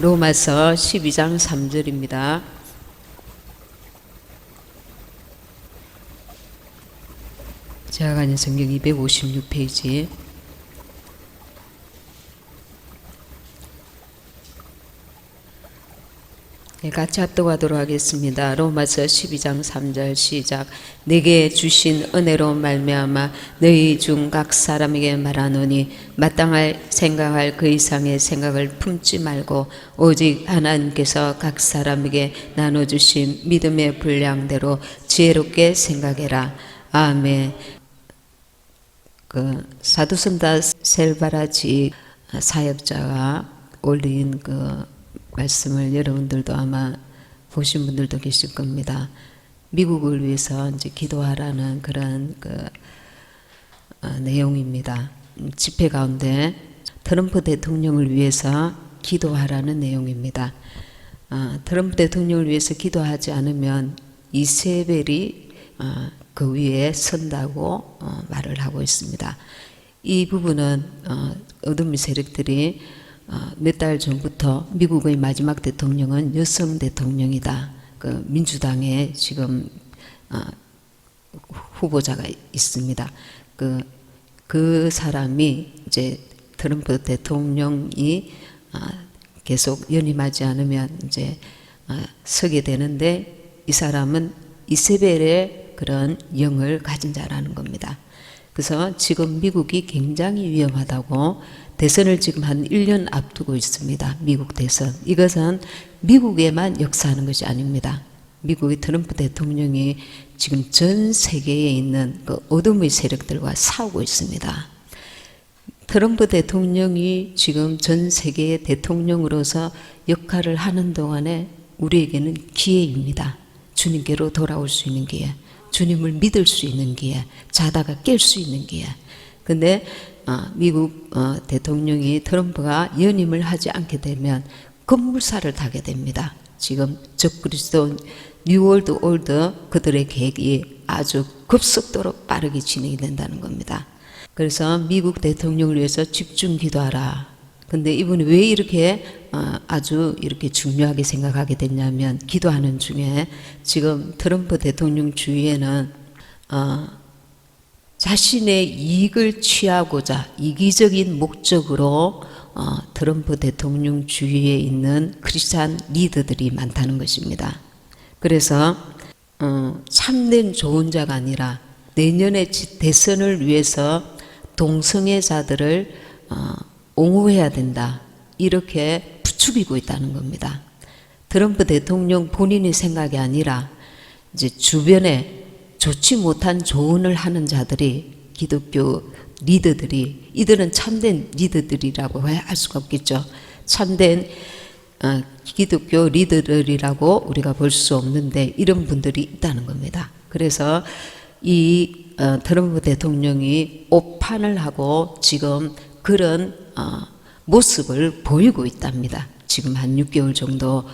로마서 12장 3절입니다. 제가 가진 성경 256페이지. 같이 합독하도록 하겠습니다. 로마서 12장 3절 시작. 내게 주신 은혜로 말미암아 너희 중 각 사람에게 말하노니 마땅할 생각할 그 이상의 생각을 품지 말고 오직 하나님께서 각 사람에게 나눠주신 믿음의 분량대로 지혜롭게 생각해라. 아멘. 사두선다 셀바라지 사역자가 올린 말씀을 여러분들도 아마 보신 분들도 계실 겁니다. 미국을 위해서 이제 기도하라는 그런 내용입니다. 집회 가운데 트럼프 대통령을 위해서 기도하라는 내용입니다. 트럼프 대통령을 위해서 기도하지 않으면 이세벨이 그 위에 선다고 말을 하고 있습니다. 이 부분은 어둠의 세력들이 몇 달 전부터 미국의 마지막 대통령은 여성 대통령이다. 민주당에 지금 후보자가 있습니다. 그 사람이 이제 트럼프 대통령이 계속 연임하지 않으면 이제 서게 되는데, 이 사람은 이세벨의 그런 영을 가진 자라는 겁니다. 그래서 지금 미국이 굉장히 위험하다고, 대선을 지금 한 1년 앞두고 있습니다. 미국 대선. 이것은 미국에만 역사하는 것이 아닙니다. 미국의 트럼프 대통령이 지금 전 세계에 있는 어둠의 세력들과 싸우고 있습니다. 트럼프 대통령이 지금 전 세계의 대통령으로서 역할을 하는 동안에 우리에게는 기회입니다. 주님께로 돌아올 수 있는 기회, 주님을 믿을 수 있는 기회, 자다가 깰 수 있는 기회. 근데 미국 대통령이, 트럼프가 연임을 하지 않게 되면 급물살을 타게 됩니다. 지금 적그리스도 뉴월드 올드 그들의 계획이 아주 급속도로 빠르게 진행이 된다는 겁니다. 그래서 미국 대통령을 위해서 집중 기도하라. 근데 이분이 왜 이렇게 아주 이렇게 중요하게 생각하게 됐냐면, 기도하는 중에 지금 트럼프 대통령 주위에는 자신의 이익을 취하고자 이기적인 목적으로 트럼프 대통령 주위에 있는 크리스찬 리더들이 많다는 것입니다. 그래서 참된 좋은 자가 아니라 내년의 대선을 위해서 동성애자들을 옹호해야 된다, 이렇게 부추기고 있다는 겁니다. 트럼프 대통령 본인의 생각이 아니라 이제 주변에 좋지 못한 조언을 하는 자들이, 기독교 리더들이, 이들은 참된 리더들이라고 할 수가 없겠죠. 참된 기독교 리더들이라고 우리가 볼 수 없는데 이런 분들이 있다는 겁니다. 그래서 이 트럼프 대통령이 오판을 하고 지금 그런 모습을 보이고 있답니다. 지금 한 6개월 정도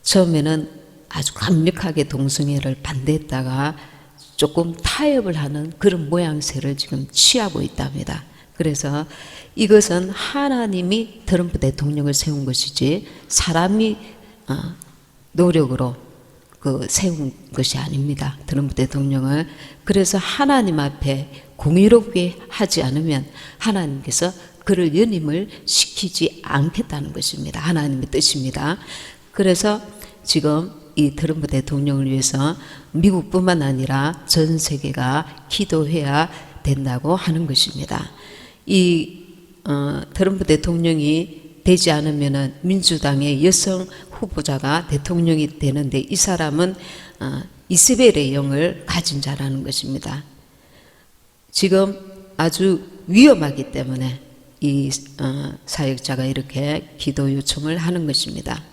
처음에는 아주 강력하게 동성애를 반대했다가 조금 타협을 하는 그런 모양새를 지금 취하고 있답니다. 그래서 이것은 하나님이 트럼프 대통령을 세운 것이지 사람이 노력으로 세운 것이 아닙니다. 트럼프 대통령을. 그래서 하나님 앞에 공의롭게 하지 않으면 하나님께서 그를 연임을 시키지 않겠다는 것입니다. 하나님의 뜻입니다. 그래서 지금 이 트럼프 대통령을 위해서 미국뿐만 아니라 전 세계가 기도해야 된다고 하는 것입니다. 이 트럼프 대통령이 되지 않으면 민주당의 여성 후보자가 대통령이 되는데, 이 사람은 이세벨의 영을 가진 자라는 것입니다. 지금 아주 위험하기 때문에 이 사역자가 이렇게 기도 요청을 하는 것입니다.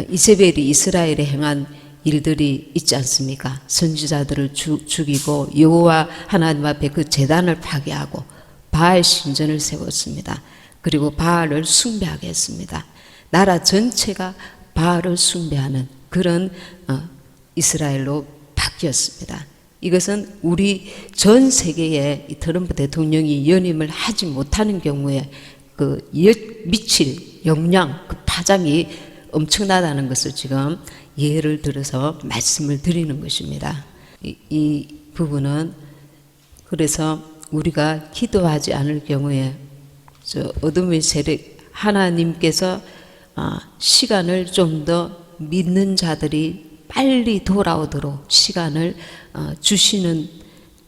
이세벨이 이스라엘에 행한 일들이 있지 않습니까? 선지자들을 죽이고 여호와 하나님 앞에 그 제단을 파괴하고 바알 신전을 세웠습니다. 그리고 바알을 숭배하게 했습니다. 나라 전체가 바알을 숭배하는 그런 이스라엘로 바뀌었습니다. 이것은 우리 전 세계에 이 트럼프 대통령이 연임을 하지 못하는 경우에 미칠 영향, 파장이 엄청나다는 것을 지금 예를 들어서 말씀을 드리는 것입니다. 이 부분은 그래서 우리가 기도하지 않을 경우에 저 어둠의 세력 하나님께서 시간을 좀 더 믿는 자들이 빨리 돌아오도록 시간을 주시는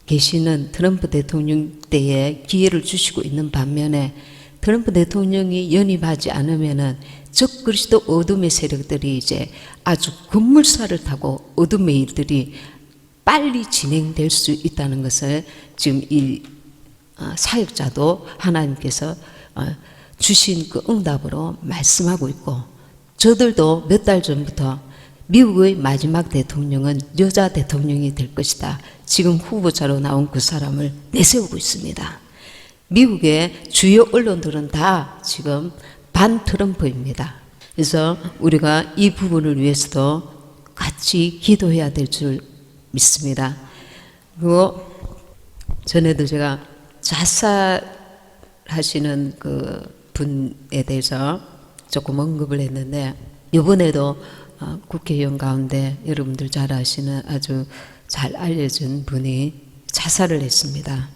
계시는 트럼프 대통령 때에 기회를 주시고 있는 반면에 트럼프 대통령이 연입하지 않으면은 적 그리스도 어둠의 세력들이 이제 아주 급물살을 타고 어둠의 일들이 빨리 진행될 수 있다는 것을 지금 이 사역자도 하나님께서 주신 그 응답으로 말씀하고 있고, 저들도 몇 달 전부터 미국의 마지막 대통령은 여자 대통령이 될 것이다, 지금 후보자로 나온 그 사람을 내세우고 있습니다. 미국의 주요 언론들은 다 지금 반 트럼프입니다. 그래서 우리가 이 부분을 위해서도 같이 기도해야 될 줄 믿습니다. 그리고 전에도 제가 자살하시는 그 분에 대해서 조금 언급을 했는데, 이번에도 국회의원 가운데 여러분들 잘 아시는 아주 잘 알려진 분이 자살을 했습니다.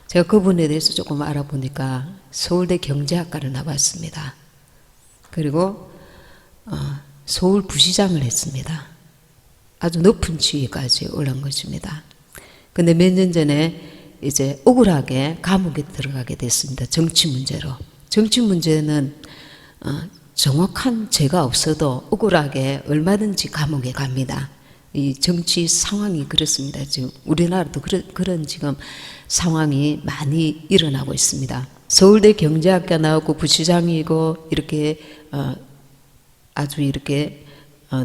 제가 그분에 대해서 조금 알아보니까 서울대 경제학과를 나왔습니다. 그리고 서울부시장을 했습니다. 아주 높은 지위까지 올라온 것입니다. 근데 몇 년 전에 이제 억울하게 감옥에 들어가게 됐습니다. 정치 문제로. 정치 문제는 정확한 죄가 없어도 억울하게 얼마든지 감옥에 갑니다. 이 정치 상황이 그렇습니다. 지금 우리나라도 그런 지금 상황이 많이 일어나고 있습니다. 서울대 경제학과 나오고 부시장이고 이렇게 아주 이렇게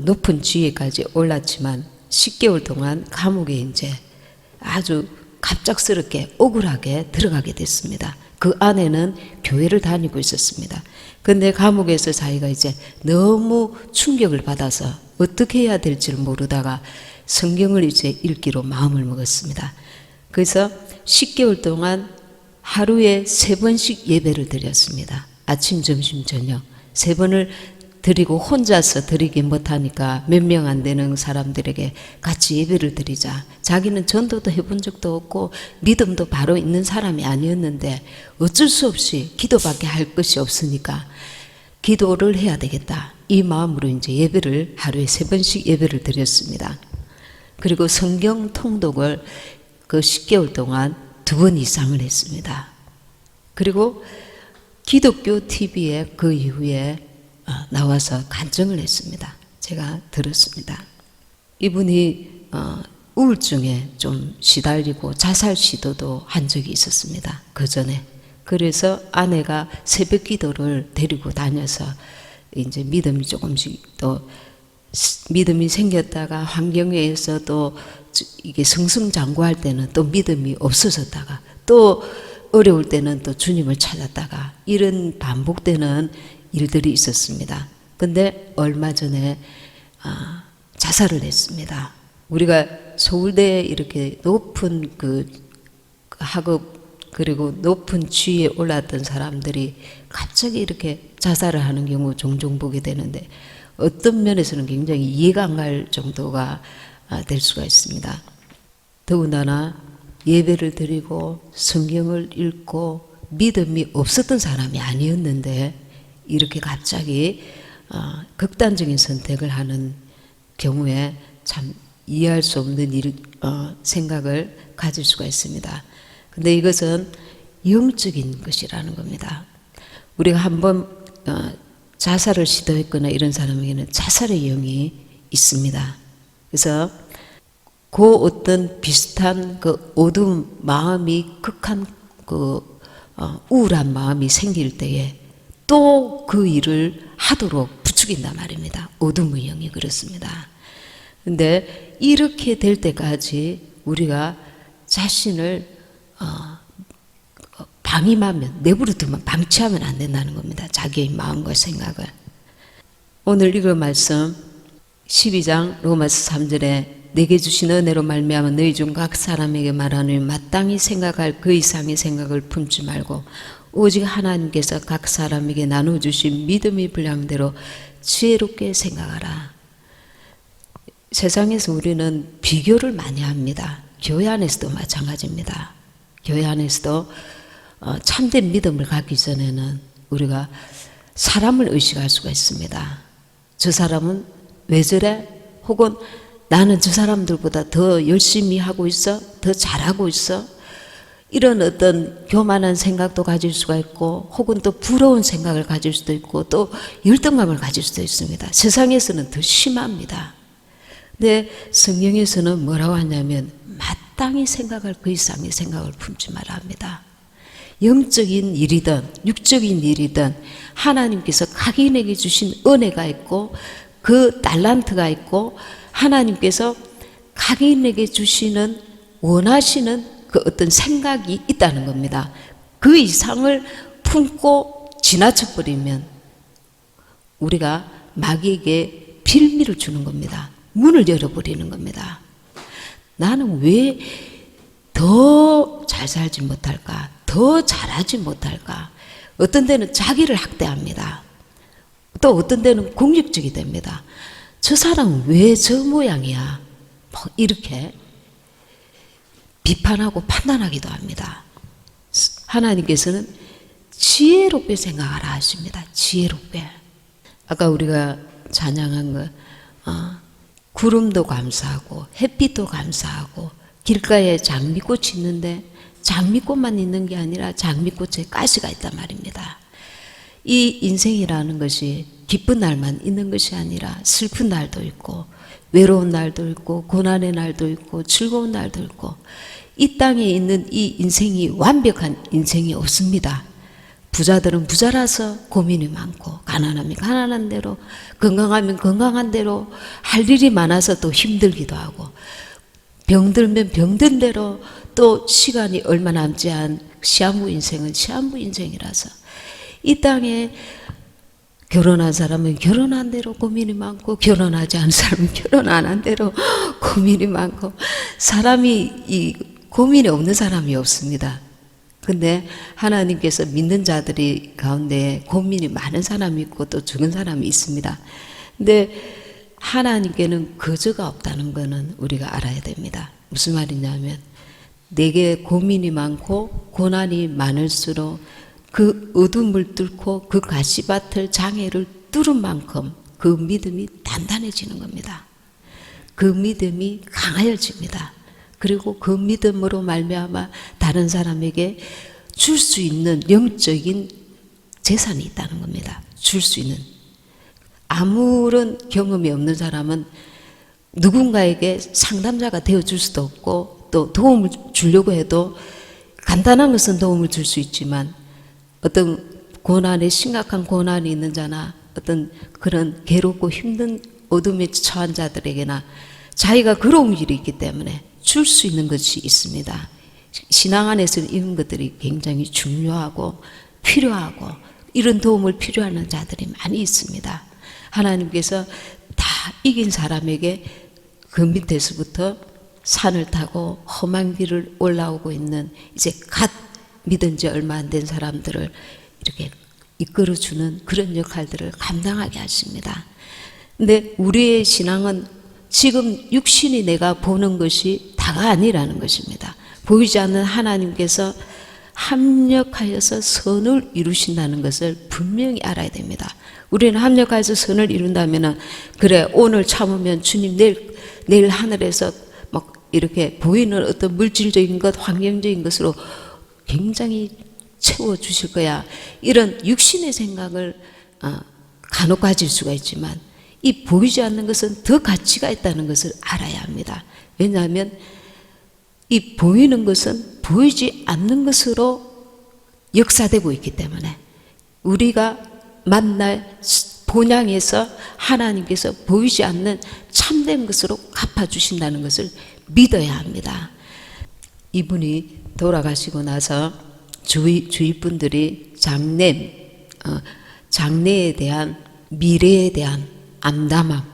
높은 지위까지 올랐지만 10개월 동안 감옥에 이제 아주 갑작스럽게 억울하게 들어가게 됐습니다. 그 안에는 교회를 다니고 있었습니다. 근데 감옥에서 자기가 이제 너무 충격을 받아서 어떻게 해야 될지를 모르다가 성경을 이제 읽기로 마음을 먹었습니다. 그래서 10개월 동안 하루에 3번씩 예배를 드렸습니다. 아침, 점심, 저녁 3번을 드리고 혼자서 드리기 못하니까 몇 명 안 되는 사람들에게 같이 예배를 드리자. 자기는 전도도 해본 적도 없고 믿음도 바로 있는 사람이 아니었는데 어쩔 수 없이 기도밖에 할 것이 없으니까 기도를 해야 되겠다, 이 마음으로 이제 예배를 하루에 3번씩 예배를 드렸습니다. 그리고 성경 통독을 그 10개월 동안 2번 이상을 했습니다. 그리고 기독교 TV에 그 이후에 나와서 간증을 했습니다. 제가 들었습니다. 이분이 우울증에 좀 시달리고 자살 시도도 한 적이 있었습니다. 그 전에. 그래서 아내가 새벽 기도를 데리고 다녀서 이제 믿음이 조금씩 또 믿음이 생겼다가 환경에 의해서 또 이게 승승장구할 때는 또 믿음이 없어졌다가 또 어려울 때는 또 주님을 찾았다가 이런 반복되는 일들이 있었습니다. 근데 얼마 전에 자살을 했습니다. 우리가 서울대에 이렇게 높은 그 학업 그리고 높은 지위에 올랐던 사람들이 갑자기 이렇게 자살을 하는 경우 종종 보게 되는데 어떤 면에서는 굉장히 이해가 안 갈 정도가 될 수가 있습니다. 더군다나 예배를 드리고 성경을 읽고 믿음이 없었던 사람이 아니었는데 이렇게 갑자기 극단적인 선택을 하는 경우에 참 이해할 수 없는 생각을 가질 수가 있습니다. 근데 이것은 영적인 것이라는 겁니다. 우리가 한번 자살을 시도했거나 이런 사람에게는 자살의 영이 있습니다. 그래서 그 어떤 비슷한 그 어두운 마음이 극한 그 우울한 마음이 생길 때에 또 그 일을 하도록 부추긴단 말입니다. 어둠의 영이 그렇습니다. 근데 이렇게 될 때까지 우리가 자신을 방임하면, 내버려 두면, 방치하면 안 된다는 겁니다. 자기의 마음과 생각을. 오늘 읽을 말씀 12장 로마서 3절에 내게 주신 은혜로 말미암아 너희 중 각 사람에게 말하노니 마땅히 생각할 그 이상의 생각을 품지 말고 오직 하나님께서 각 사람에게 나눠주신 믿음의 분량대로 지혜롭게 생각하라. 세상에서 우리는 비교를 많이 합니다. 교회 안에서도 마찬가지입니다. 교회 안에서도 참된 믿음을 갖기 전에는 우리가 사람을 의식할 수가 있습니다. 저 사람은 왜 저래? 혹은 나는 저 사람들보다 더 열심히 하고 있어? 더 잘하고 있어? 이런 어떤 교만한 생각도 가질 수가 있고, 혹은 또 부러운 생각을 가질 수도 있고, 또 열등감을 가질 수도 있습니다. 세상에서는 더 심합니다. 근데 성경에서는 뭐라고 하냐면 마땅히 생각할 그 이상의 생각을 품지 말아 합니다. 영적인 일이든 육적인 일이든 하나님께서 각인에게 주신 은혜가 있고 그 달란트가 있고 하나님께서 각인에게 주시는 원하시는 그 어떤 생각이 있다는 겁니다. 그 이상을 품고 지나쳐버리면 우리가 마귀에게 빌미를 주는 겁니다. 문을 열어버리는 겁니다. 나는 왜 더 잘 살지 못할까? 더 잘하지 못할까? 어떤 데는 자기를 학대합니다. 또 어떤 데는 공격적이 됩니다. 저 사람은 왜 저 모양이야? 뭐 이렇게 비판하고 판단하기도 합니다. 하나님께서는 지혜롭게 생각하라 하십니다. 지혜롭게. 아까 우리가 찬양한 거 구름도 감사하고 햇빛도 감사하고 길가에 장미꽃이 있는데 장미꽃만 있는 게 아니라 장미꽃에 가시가 있단 말입니다. 이 인생이라는 것이 기쁜 날만 있는 것이 아니라 슬픈 날도 있고 외로운 날도 있고 고난의 날도 있고 즐거운 날도 있고 이 땅에 있는 이 인생이 완벽한 인생이 없습니다. 부자들은 부자라서 고민이 많고 가난하면 가난한 대로 건강하면 건강한 대로 할 일이 많아서 또 힘들기도 하고 병들면 병든 대로 또 시간이 얼마 남지 않은 시한부 인생은 시한부 인생이라서 이 땅에 결혼한 사람은 결혼한 대로 고민이 많고 결혼하지 않은 사람은 결혼 안 한 대로 고민이 많고 사람이 이 고민이 없는 사람이 없습니다. 근데 하나님께서 믿는 자들이 가운데 고민이 많은 사람이 있고 또 적은 사람이 있습니다. 근데 하나님께는 거저가 없다는 것은 우리가 알아야 됩니다. 무슨 말이냐면 내게 고민이 많고 고난이 많을수록 그 어둠을 뚫고 그 가시밭을 장애를 뚫은 만큼 그 믿음이 단단해지는 겁니다. 그 믿음이 강하여집니다. 그리고 그 믿음으로 말미암아 다른 사람에게 줄 수 있는 영적인 재산이 있다는 겁니다. 줄 수 있는. 아무런 경험이 없는 사람은 누군가에게 상담자가 되어줄 수도 없고 또 도움을 주려고 해도 간단한 것은 도움을 줄 수 있지만 어떤 고난에 심각한 고난이 있는 자나 어떤 그런 괴롭고 힘든 어둠에 처한 자들에게나 자기가 그로운 일이 있기 때문에 줄 수 있는 것이 있습니다. 신앙 안에서는 이런 것들이 굉장히 중요하고 필요하고 이런 도움을 필요하는 자들이 많이 있습니다. 하나님께서 다 이긴 사람에게 그 밑에서부터 산을 타고 험한 길을 올라오고 있는 이제 갓 믿은 지 얼마 안 된 사람들을 이렇게 이끌어주는 그런 역할들을 감당하게 하십니다. 근데 우리의 신앙은 지금 육신이 내가 보는 것이 다가 아니라는 것입니다. 보이지 않는 하나님께서 합력하여서 선을 이루신다는 것을 분명히 알아야 됩니다. 우리는 합력하여서 선을 이룬다면 그래 오늘 참으면 주님 내일 하늘에서 막 이렇게 보이는 어떤 물질적인 것 환경적인 것으로 굉장히 채워주실 거야. 이런 육신의 생각을 간혹 가질 수가 있지만 이 보이지 않는 것은 더 가치가 있다는 것을 알아야 합니다. 왜냐하면 이 보이는 것은 보이지 않는 것으로 역사되고 있기 때문에 우리가 만날 본향에서 하나님께서 보이지 않는 참된 것으로 갚아주신다는 것을 믿어야 합니다. 이분이 돌아가시고 나서 주위 분들이 장래에 대한 미래에 대한 암담함,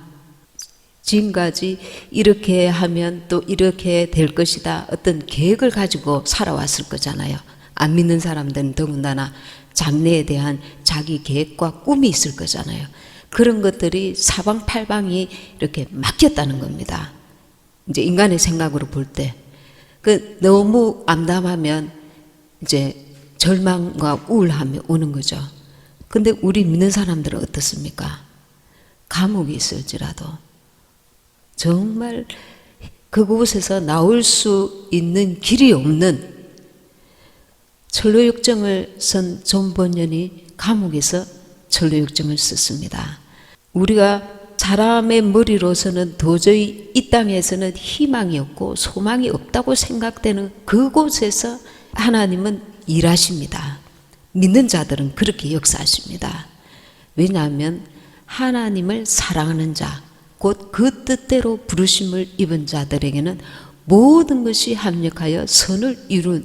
지금까지 이렇게 하면 또 이렇게 될 것이다 어떤 계획을 가지고 살아왔을 거잖아요. 안 믿는 사람들은 더군다나 장래에 대한 자기 계획과 꿈이 있을 거잖아요. 그런 것들이 사방팔방이 이렇게 막혔다는 겁니다. 이제 인간의 생각으로 볼 때. 너무 암담하면 이제 절망과 우울함이 오는 거죠. 근데 우리 믿는 사람들은 어떻습니까? 감옥이 있을지라도 정말 그곳에서 나올 수 있는 길이 없는 철로역정을 쓴 존 번연이 감옥에서 철로역정을 썼습니다. 우리가 사람의 머리로서는 도저히 이 땅에서는 희망이 없고 소망이 없다고 생각되는 그곳에서 하나님은 일하십니다. 믿는 자들은 그렇게 역사하십니다. 왜냐하면 하나님을 사랑하는 자, 곧 그 뜻대로 부르심을 입은 자들에게는 모든 것이 합력하여 선을 이룬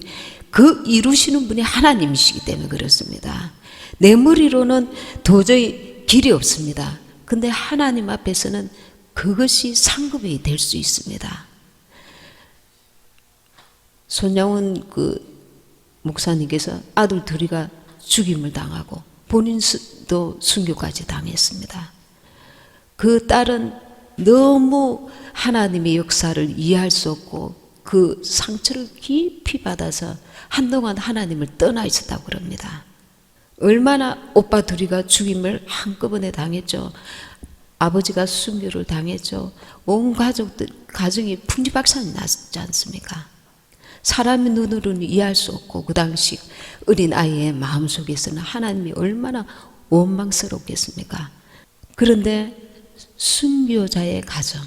그 이루시는 분이 하나님이시기 때문에 그렇습니다. 내 머리로는 도저히 길이 없습니다. 근데 하나님 앞에서는 그것이 상급이 될 수 있습니다. 손양훈 목사님께서 아들 둘이가 죽임을 당하고 본인도 순교까지 당했습니다. 그 딸은 너무 하나님의 역사를 이해할 수 없고 그 상처를 깊이 받아서 한동안 하나님을 떠나 있었다고 그럽니다. 얼마나 오빠 둘이가 죽임을 한꺼번에 당했죠. 아버지가 순교를 당했죠. 온 가정이 풍지박산이 났지 않습니까? 사람의 눈으로는 이해할 수 없고 그 당시 어린 아이의 마음속에서는 하나님이 얼마나 원망스럽겠습니까? 그런데 순교자의 가정,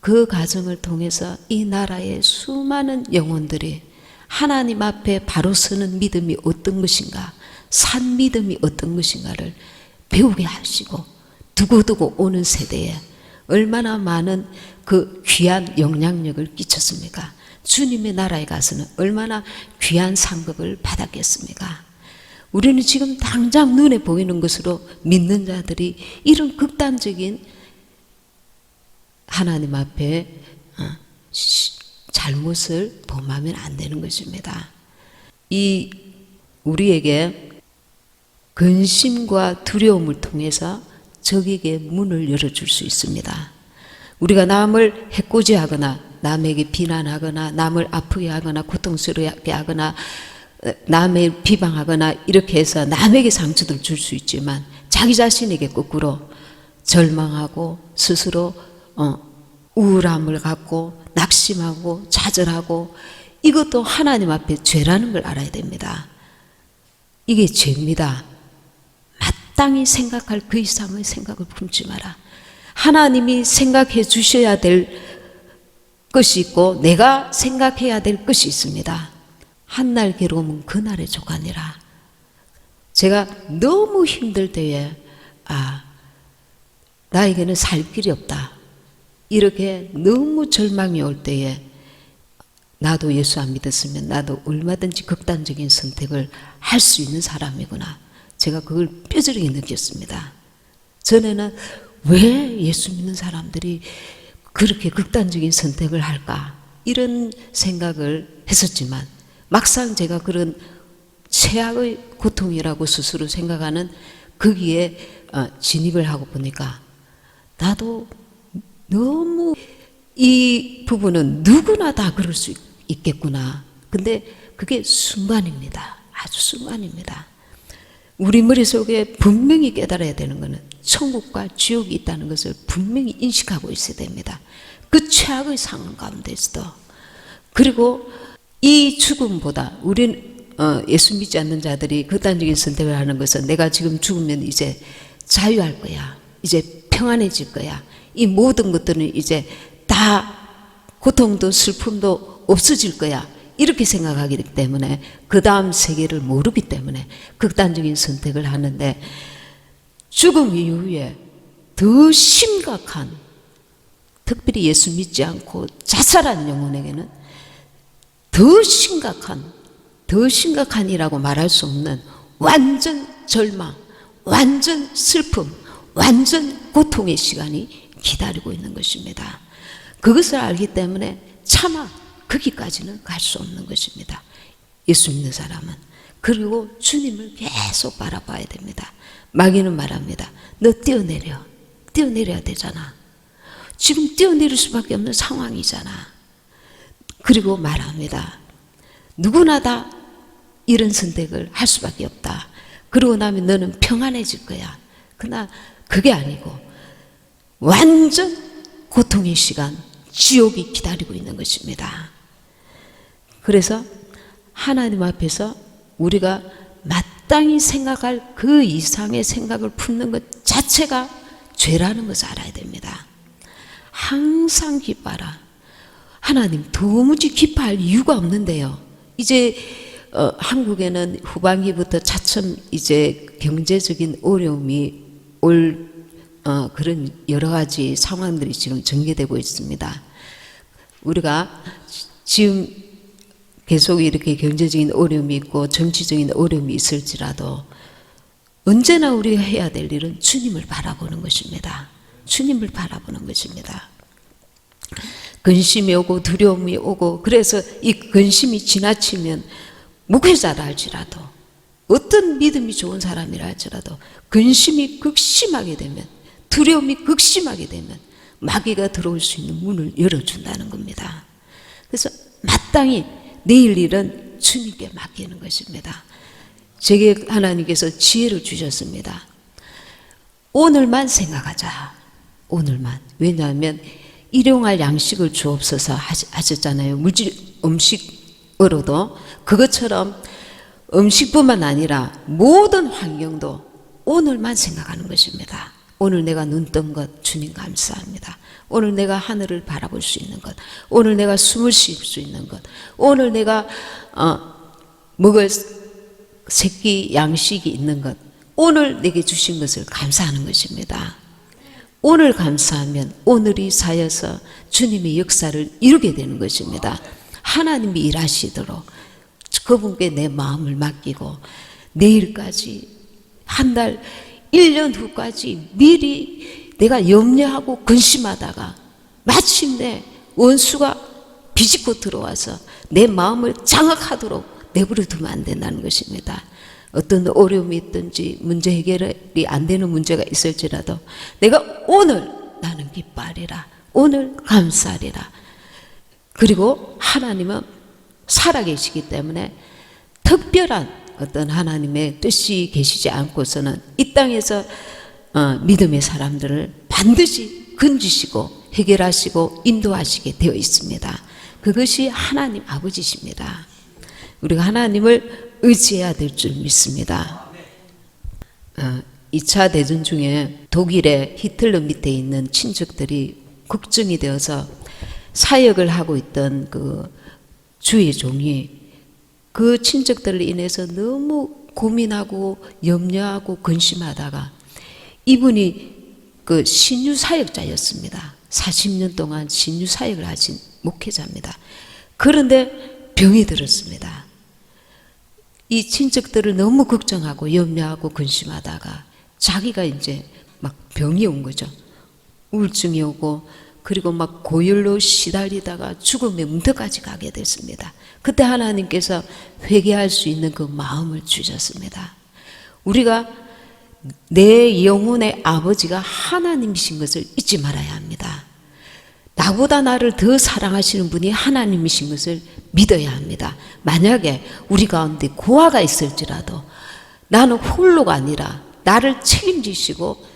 그 가정을 통해서 이 나라의 수많은 영혼들이 하나님 앞에 바로 서는 믿음이 어떤 것인가, 산 믿음이 어떤 것인가를 배우게 하시고 두고두고 오는 세대에 얼마나 많은 그 귀한 영향력을 끼쳤습니까? 주님의 나라에 가서는 얼마나 귀한 상급을 받았겠습니까? 우리는 지금 당장 눈에 보이는 것으로 믿는 자들이 이런 극단적인 하나님 앞에 잘못을 범하면 안 되는 것입니다. 우리에게 근심과 두려움을 통해서 적에게 문을 열어줄 수 있습니다. 우리가 남을 해코지하거나 남에게 비난하거나 남을 아프게 하거나 고통스럽게 하거나 남을 비방하거나 이렇게 해서 남에게 상처를 줄 수 있지만 자기 자신에게 거꾸로 절망하고 스스로 우울함을 갖고 낙심하고 좌절하고 이것도 하나님 앞에 죄라는 걸 알아야 됩니다. 이게 죄입니다. 마땅히 생각할 그 이상의 생각을 품지 마라. 하나님이 생각해 주셔야 될 것이 있고 내가 생각해야 될 것이 있습니다. 한날 괴로움은 그날의 조간이라. 제가 너무 힘들 때에 나에게는 살 길이 없다. 이렇게 너무 절망이 올 때에 나도 예수 안 믿었으면 나도 얼마든지 극단적인 선택을 할 수 있는 사람이구나. 제가 그걸 뼈저리게 느꼈습니다. 전에는 왜 예수 믿는 사람들이 그렇게 극단적인 선택을 할까? 이런 생각을 했었지만 막상 제가 그런 최악의 고통이라고 스스로 생각하는 거기에 진입을 하고 보니까 나도 너무 이 부분은 누구나 다 그럴 수 있겠구나. 근데 그게 순간입니다. 아주 순간입니다. 우리 머릿속에 분명히 깨달아야 되는 것은 천국과 지옥이 있다는 것을 분명히 인식하고 있어야 됩니다. 그 최악의 상황 가운데서도. 그리고 이 죽음보다 우리는 예수 믿지 않는 자들이 극단적인 선택을 하는 것은 내가 지금 죽으면 이제 자유할 거야. 이제 평안해질 거야. 이 모든 것들은 이제 다 고통도 슬픔도 없어질 거야. 이렇게 생각하기 때문에 그 다음 세계를 모르기 때문에 극단적인 선택을 하는데 죽음 이후에 더 심각한, 특별히 예수 믿지 않고 자살한 영혼에게는 더 심각한이라고 말할 수 없는 완전 절망, 완전 슬픔, 완전 고통의 시간이 기다리고 있는 것입니다. 그것을 알기 때문에 차마 거기까지는 갈 수 없는 것입니다. 예수 믿는 사람은. 그리고 주님을 계속 바라봐야 됩니다. 마귀는 말합니다. 너 뛰어내려야 되잖아. 지금 뛰어내릴 수밖에 없는 상황이잖아. 그리고 말합니다. 누구나 다 이런 선택을 할 수밖에 없다. 그러고 나면 너는 평안해질 거야. 그러나 그게 아니고 완전 고통의 시간, 지옥이 기다리고 있는 것입니다. 그래서 하나님 앞에서 우리가 마땅히 생각할 그 이상의 생각을 품는 것 자체가 죄라는 것을 알아야 됩니다. 항상 기뻐하라. 하나님 도무지 기뻐할 이유가 없는데요. 이제 한국에는 후반기부터 차츰 이제 경제적인 어려움이 올 그런 여러 가지 상황들이 지금 전개되고 있습니다. 우리가 지금 계속 이렇게 경제적인 어려움이 있고 정치적인 어려움이 있을지라도 언제나 우리가 해야 될 일은 주님을 바라보는 것입니다. 주님을 바라보는 것입니다. 근심이 오고 두려움이 오고 그래서 이 근심이 지나치면 목회자라 할지라도 어떤 믿음이 좋은 사람이라 할지라도 근심이 극심하게 되면 두려움이 극심하게 되면 마귀가 들어올 수 있는 문을 열어준다는 겁니다. 그래서 마땅히 내일 일은 주님께 맡기는 것입니다. 제게 하나님께서 지혜를 주셨습니다. 오늘만 생각하자. 오늘만. 왜냐하면 일용할 양식을 주옵소서 하셨잖아요. 물질 음식으로도 그것처럼 음식뿐만 아니라 모든 환경도 오늘만 생각하는 것입니다. 오늘 내가 눈 뜬 것 주님 감사합니다. 오늘 내가 하늘을 바라볼 수 있는 것, 오늘 내가 숨을 쉴 수 있는 것, 오늘 내가 먹을 새끼 양식이 있는 것, 오늘 내게 주신 것을 감사하는 것입니다. 오늘 감사하면 오늘이 쌓여서 주님의 역사를 이루게 되는 것입니다. 하나님이 일하시도록 그분께 내 마음을 맡기고 내일까지 한 달, 1년 후까지 미리 내가 염려하고 근심하다가 마침내 원수가 비집고 들어와서 내 마음을 장악하도록 내버려 두면 안 된다는 것입니다. 어떤 어려움이 있든지 문제 해결이 안 되는 문제가 있을지라도 내가 오늘 나는 기뻐하리라. 오늘 감사하리라. 그리고 하나님은 살아계시기 때문에 특별한 어떤 하나님의 뜻이 계시지 않고서는 이 땅에서 믿음의 사람들을 반드시 건지시고 해결하시고 인도하시게 되어 있습니다. 그것이 하나님 아버지십니다. 우리가 하나님을 의지해야 될 줄 믿습니다. 2차 대전 중에 독일의 히틀러 밑에 있는 친척들이 걱정이 되어서 사역을 하고 있던 그 주의 종이 그 친척들을 인해서 너무 고민하고 염려하고 근심하다가 이분이 그 신유 사역자였습니다. 40년 동안 신유 사역을 하신 목회자입니다. 그런데 병이 들었습니다. 이 친척들을 너무 걱정하고 염려하고 근심하다가 자기가 이제 막 병이 온 거죠. 우울증이 오고 그리고 막 고열로 시달리다가 죽음의 문턱까지 가게 됐습니다. 그때 하나님께서 회개할 수 있는 그 마음을 주셨습니다. 우리가 내 영혼의 아버지가 하나님이신 것을 잊지 말아야 합니다. 나보다 나를 더 사랑하시는 분이 하나님이신 것을 믿어야 합니다. 만약에 우리 가운데 고아가 있을지라도 나는 홀로가 아니라 나를 책임지시고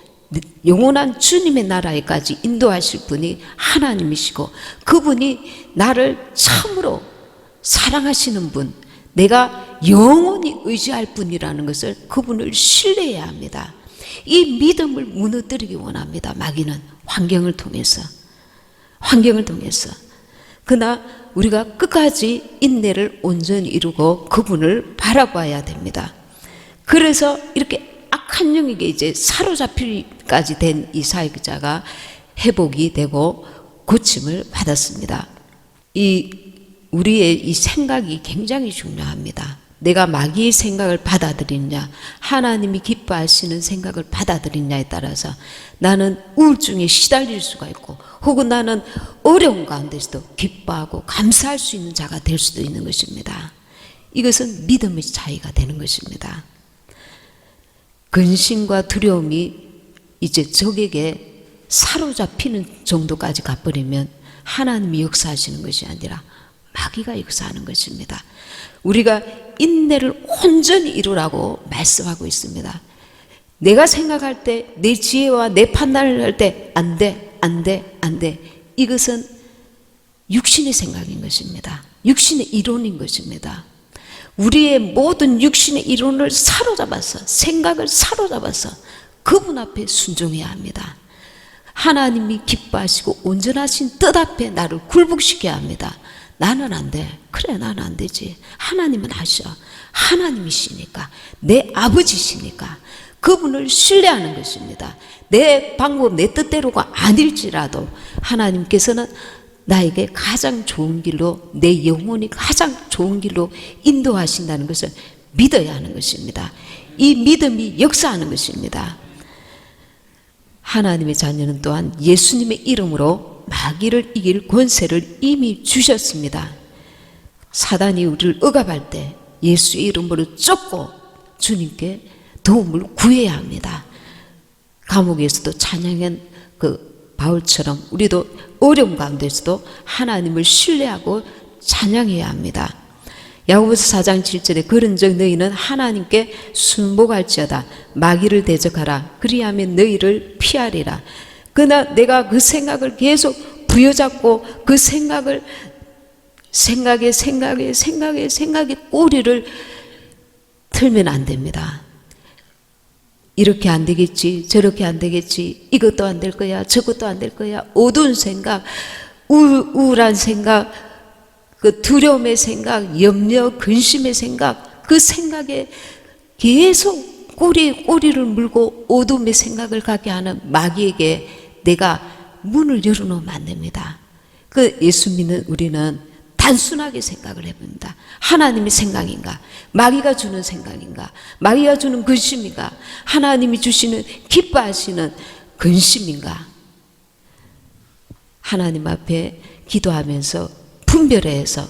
영원한 주님의 나라에까지 인도하실 분이 하나님이시고 그분이 나를 참으로 사랑하시는 분, 내가 영원히 의지할 분이라는 것을 그분을 신뢰해야 합니다. 이 믿음을 무너뜨리기 원합니다. 마귀는 환경을 통해서. 그러나 우리가 끝까지 인내를 온전히 이루고 그분을 바라봐야 됩니다. 그래서 이렇게 악한 영에게 이제 사로잡힐까지 된 이 사역자가 회복이 되고 고침을 받았습니다. 우리의 이 생각이 굉장히 중요합니다. 내가 마귀의 생각을 받아들이느냐, 하나님이 기뻐하시는 생각을 받아들이느냐에 따라서 나는 우울증에 시달릴 수가 있고, 혹은 나는 어려운 가운데서도 기뻐하고 감사할 수 있는 자가 될 수도 있는 것입니다. 이것은 믿음의 차이가 되는 것입니다. 근심과 두려움이 이제 적에게 사로잡히는 정도까지 가버리면 하나님이 역사하시는 것이 아니라 마귀가 역사하는 것입니다. 우리가 인내를 온전히 이루라고 말씀하고 있습니다. 내가 생각할 때, 내 지혜와 내 판단을 할 때 안 돼, 안 돼, 안 돼. 이것은 육신의 생각인 것입니다. 육신의 이론인 것입니다. 우리의 모든 육신의 이론을 사로잡아서, 생각을 사로잡아서 그분 앞에 순종해야 합니다. 하나님이 기뻐하시고 온전하신 뜻 앞에 나를 굴복시켜야 합니다. 나는 안 돼. 그래, 나는 안 되지. 하나님은 하셔. 하나님이시니까, 내 아버지시니까 그분을 신뢰하는 것입니다. 내 방법, 내 뜻대로가 아닐지라도 하나님께서는 나에게 가장 좋은 길로, 내 영혼이 가장 좋은 길로 인도하신다는 것을 믿어야 하는 것입니다. 이 믿음이 역사하는 것입니다. 하나님의 자녀는 또한 예수님의 이름으로 마귀를 이길 권세를 이미 주셨습니다. 사단이 우리를 억압할 때 예수의 이름으로 쫓고 주님께 도움을 구해야 합니다. 감옥에서도 찬양한 그 바울처럼 우리도 어려움 가운데서도 하나님을 신뢰하고 찬양해야 합니다. 야고보서 4장 7절에 그런즉 너희는 하나님께 순복할지어다 마귀를 대적하라 그리하면 너희를 피하리라. 그러나 내가 그 생각을 계속 부여잡고 그 생각에 꼬리를 틀면 안 됩니다. 이렇게 안 되겠지, 저렇게 안 되겠지, 이것도 안 될 거야, 저것도 안 될 거야, 어두운 생각, 우울한 생각, 그 두려움의 생각, 염려, 근심의 생각, 그 생각에 계속 꼬리를 물고 어둠의 생각을 갖게 하는 마귀에게 내가 문을 열어놓으면 안 됩니다. 그 예수 믿는 우리는 단순하게 생각을 해봅니다. 하나님의 생각인가? 마귀가 주는 생각인가? 마귀가 주는 근심인가? 하나님이 주시는 기뻐하시는 근심인가? 하나님 앞에 기도하면서 분별해서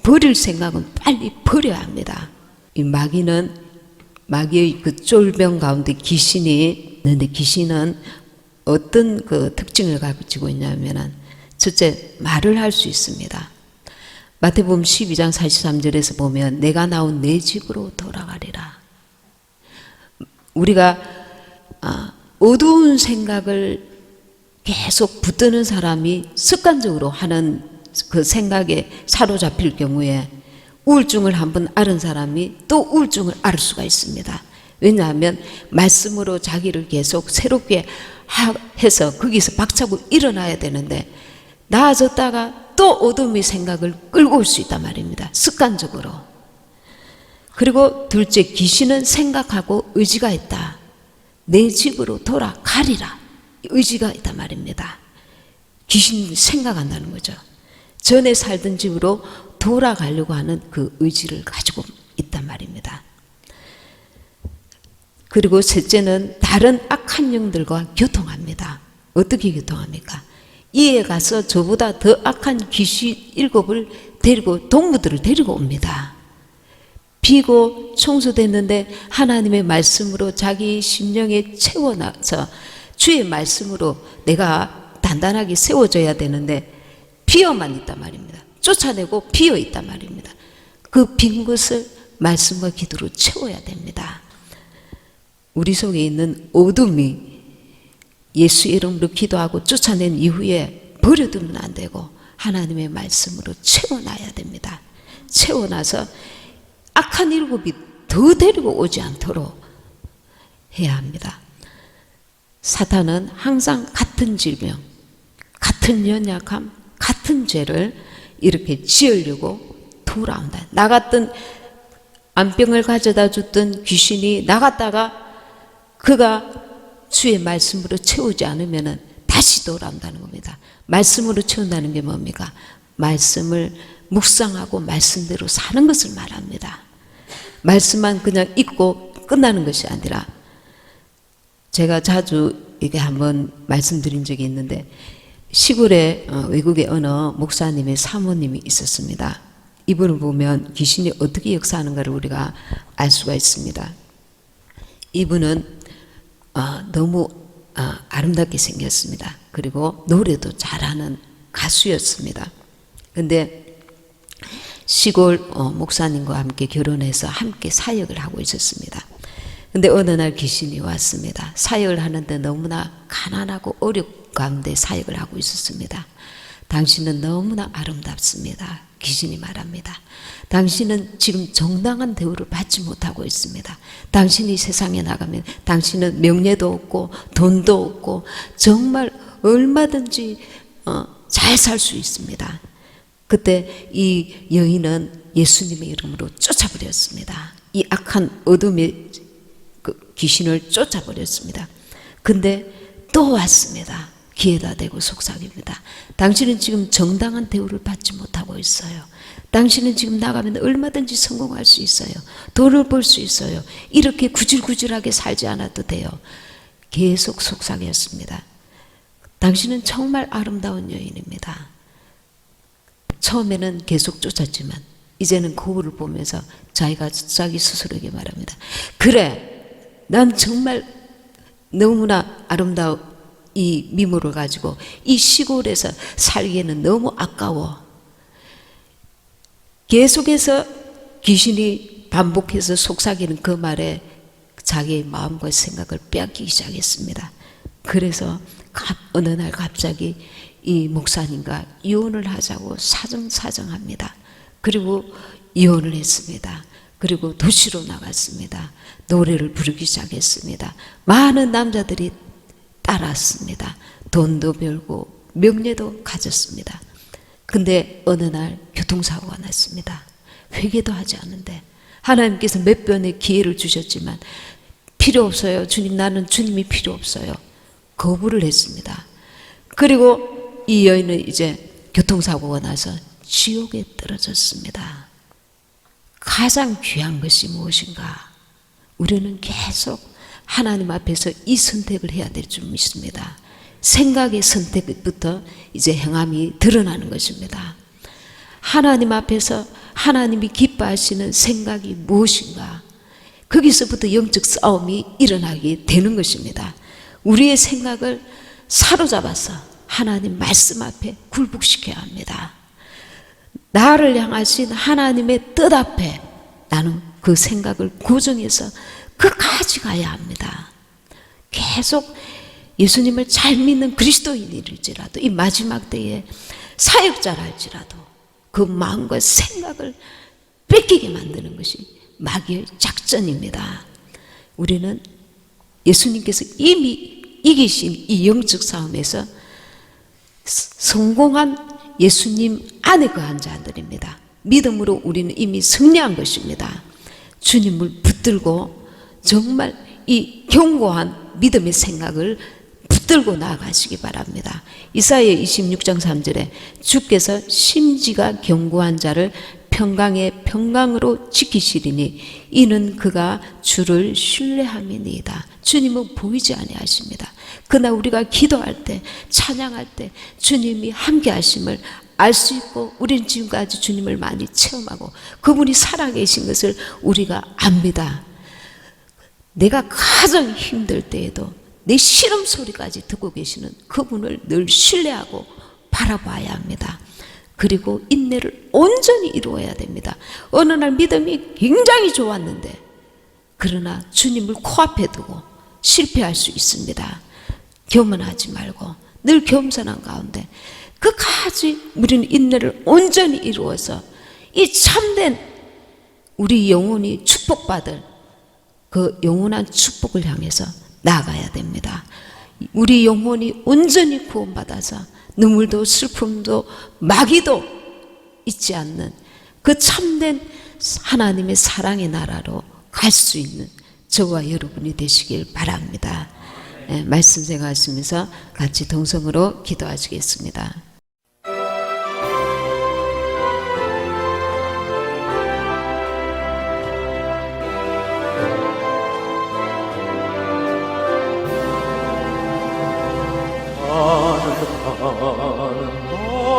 버릴 생각은 빨리 버려야 합니다. 이 마귀의 그 쫄병 가운데 귀신이 있는데 귀신은 어떤 그 특징을 가지고 있냐면은 첫째 말을 할 수 있습니다. 마태복음 12장 43절에서 보면 내가 나온 내 집으로 돌아가리라. 우리가 어두운 생각을 계속 붙드는 사람이 습관적으로 하는 그 생각에 사로잡힐 경우에 우울증을 한번 앓은 사람이 또 우울증을 앓을 수가 있습니다. 왜냐하면 말씀으로 자기를 계속 새롭게 해서 거기서 박차고 일어나야 되는데 나아졌다가 또 어둠의 생각을 끌고 올 수 있단 말입니다. 습관적으로. 그리고 둘째, 귀신은 생각하고 의지가 있다. 내 집으로 돌아가리라. 의지가 있단 말입니다. 귀신이 생각한다는 거죠. 전에 살던 집으로 돌아가려고 하는 그 의지를 가지고 있단 말입니다. 그리고 셋째는 다른 악한 영들과 교통합니다. 어떻게 교통합니까? 이에 가서 저보다 더 악한 귀신 7을 데리고 동무들을 데리고 옵니다. 비고 청소됐는데 하나님의 말씀으로 자기 심령에 채워놔서 주의 말씀으로 내가 단단하게 세워져야 되는데 비어만 있단 말입니다. 쫓아내고 비어 있단 말입니다. 그 빈 것을 말씀과 기도로 채워야 됩니다. 우리 속에 있는 어둠이 예수 이름으로 기도하고 쫓아낸 이후에 버려두면 안 되고 하나님의 말씀으로 채워놔야 됩니다. 채워놔서 악한 7이 더 데리고 오지 않도록 해야 합니다. 사탄은 항상 같은 질병, 같은 연약함, 같은 죄를 이렇게 지으려고 돌아온다. 나갔던 암병을 가져다 줬던 귀신이 나갔다가 그가 주의 말씀으로 채우지 않으면 다시 돌아온다는 겁니다. 말씀으로 채운다는 게 뭡니까? 말씀을 묵상하고 말씀대로 사는 것을 말합니다. 말씀만 그냥 읽고 끝나는 것이 아니라 제가 자주 이게 한번 말씀드린 적이 있는데 시골에 외국의 어느 목사님의 사모님이 있었습니다. 이분을 보면 귀신이 어떻게 역사하는가를 우리가 알 수가 있습니다. 이분은 너무 아름답게 생겼습니다. 그리고 노래도 잘하는 가수였습니다. 근데 시골 목사님과 함께 결혼해서 함께 사역을 하고 있었습니다. 근데 어느 날 귀신이 왔습니다. 사역을 하는데 너무나 가난하고 어렵 가운데 사역을 하고 있었습니다. 당신은 너무나 아름답습니다. 귀신이 말합니다. 당신은 지금 정당한 대우를 받지 못하고 있습니다. 당신이 세상에 나가면 당신은 명예도 없고 돈도 없고 정말 얼마든지 잘 살 수 있습니다. 그때 이 여인은 예수님의 이름으로 쫓아버렸습니다. 이 악한 어둠의 그 귀신을 쫓아버렸습니다. 근데 또 왔습니다. 귀에다 대고 속삭입니다. 당신은 지금 정당한 대우를 받지 못하고 있어요. 당신은 지금 나가면 얼마든지 성공할 수 있어요. 돈을 벌 수 있어요. 이렇게 구질구질하게 살지 않아도 돼요. 계속 속삭였습니다. 당신은 정말 아름다운 여인입니다. 처음에는 계속 쫓았지만 이제는 거울을 보면서 자기가 자기 스스로에게 말합니다. 그래, 난 정말 너무나 아름다운 이 미모를 가지고 이 시골에서 살기에는 너무 아까워. 계속해서 귀신이 반복해서 속삭이는 그 말에 자기의 마음과 생각을 빼앗기기 시작했습니다. 그래서 어느 날 갑자기 이 목사님과 이혼을 하자고 사정사정합니다. 그리고 이혼을 했습니다. 그리고 도시로 나갔습니다. 노래를 부르기 시작했습니다. 많은 남자들이 따랐습니다. 돈도 벌고 명예도 가졌습니다. 근데 어느 날 교통사고가 났습니다. 회개도 하지 않는데 하나님께서 몇 번의 기회를 주셨지만 필요 없어요. 주님, 나는 주님이 필요 없어요. 거부를 했습니다. 그리고 이 여인은 이제 교통사고가 나서 지옥에 떨어졌습니다. 가장 귀한 것이 무엇인가? 우리는 계속 하나님 앞에서 이 선택을 해야 될 줄 믿습니다. 생각의 선택부터 이제 행함이 드러나는 것입니다. 하나님 앞에서 하나님이 기뻐하시는 생각이 무엇인가? 거기서부터 영적 싸움이 일어나게 되는 것입니다. 우리의 생각을 사로잡아서 하나님 말씀 앞에 굴복시켜야 합니다. 나를 향하신 하나님의 뜻 앞에 나는 그 생각을 고정해서 끝까지 가야 합니다. 계속 예수님을 잘 믿는 그리스도인일지라도 이 마지막 때에 사역자랄지라도 그 마음과 생각을 뺏기게 만드는 것이 마귀의 작전입니다. 우리는 예수님께서 이미 이기신 이 영적 싸움에서 성공한 예수님 안에 거한 자들입니다. 믿음으로 우리는 이미 승리한 것입니다. 주님을 붙들고 정말 이 견고한 믿음의 생각을 붙들고 나아가시기 바랍니다. 이사야 26장 3절에 주께서 심지가 견고한 자를 평강의 평강으로 지키시리니 이는 그가 주를 신뢰함이니이다. 주님은 보이지 아니하십니다. 그러나 우리가 기도할 때 찬양할 때 주님이 함께 하심을 알 수 있고 우리는 지금까지 주님을 많이 체험하고 그분이 살아계신 것을 우리가 압니다. 내가 가장 힘들 때에도 내 시름 소리까지 듣고 계시는 그분을 늘 신뢰하고 바라봐야 합니다. 그리고 인내를 온전히 이루어야 됩니다. 어느 날 믿음이 굉장히 좋았는데 그러나 주님을 코앞에 두고 실패할 수 있습니다. 교만하지 말고 늘 겸손한 가운데 끝까지 우리는 인내를 온전히 이루어서 이 참된 우리 영혼이 축복받을 그 영원한 축복을 향해서 나아가야 됩니다. 우리 영혼이 온전히 구원받아서 눈물도 슬픔도 마귀도 있지 않는 그 참된 하나님의 사랑의 나라로 갈 수 있는 저와 여러분이 되시길 바랍니다. 네, 말씀 생각하시면서 같이 동성으로 기도하시겠습니다.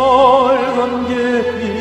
빨간 계피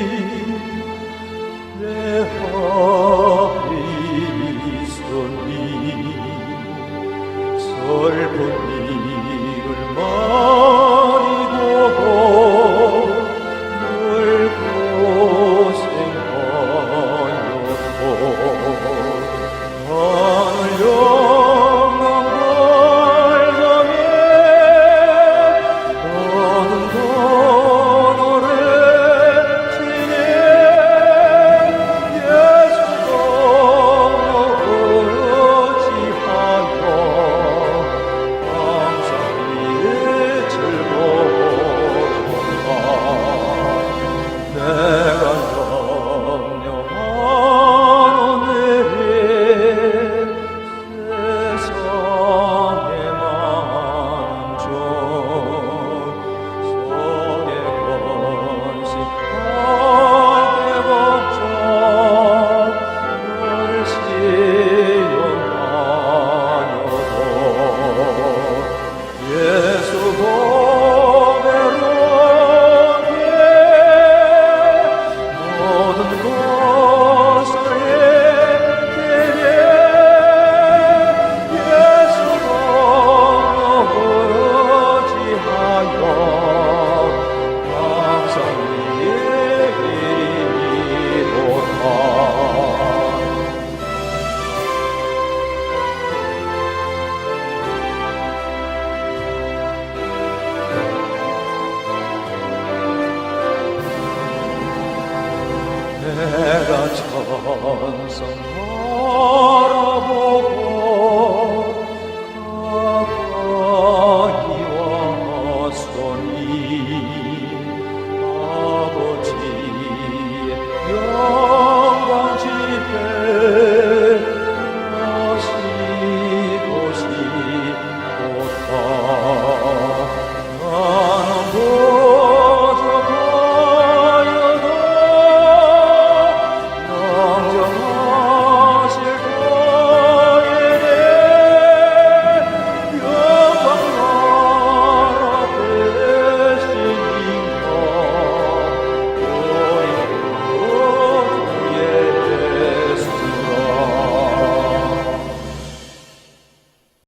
내가 천성하리